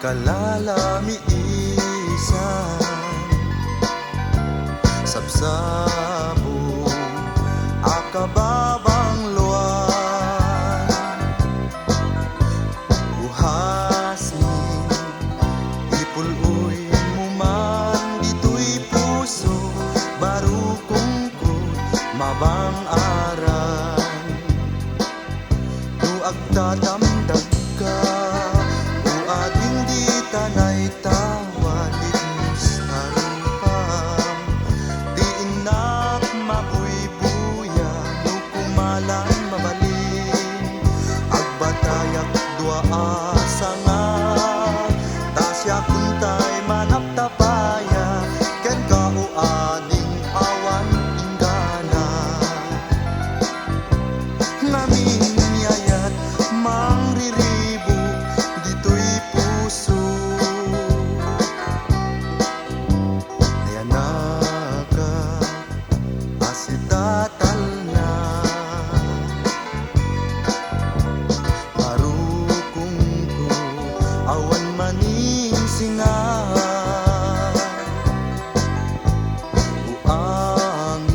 kalalamiisan, sabsabo akababang luwan, uhasnin ipuluy muman dito'y puso, barukungkot mabang aran, tu agtatamdag ka o ating di tanay tawalit sa rupam, di inak mabuybuya no kumalan mabalin, agbatayak dua asa nga tasya kuntay manaptapaya ken ka o ading awan inggana, namin yayat mangriribo dito'y puso, nayanaka asitatal na, marukong ko awan maning singa, uangin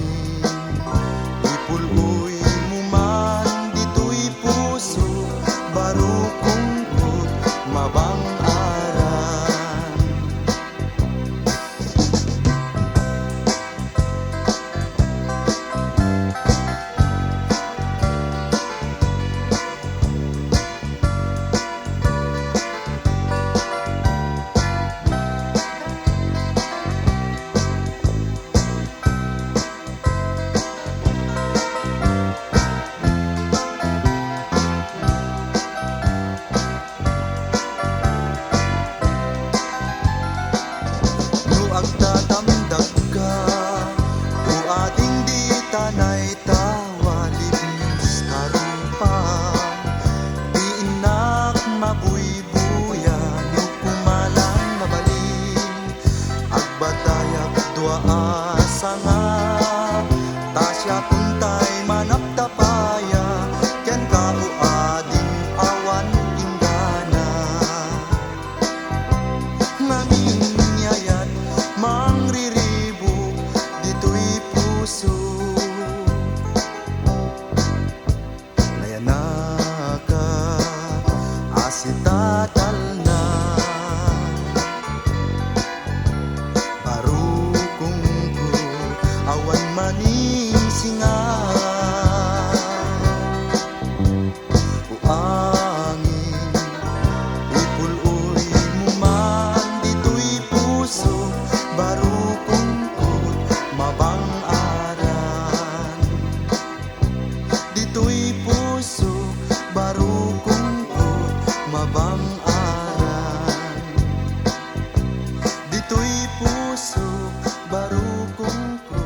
ipuloy muman dito'y puso, barukungkot mabang aran. No agtatamdag ka o ating di tanay tawalit sa rupam, di inak mabuybuya no kumalan mabalin, agbatayak dua asa nga tasya kuntay manaptapaya ken ka o ading awan inggana, namin yayat mangriribo dito'y puso, nayanaka asitatal na, barukong ko awan maning singa, uangin ipuloy muman dito'y puso, barukungkot mabang aran, dito'y puso, barukungkot mabang aran, dito'y puso, barukungkot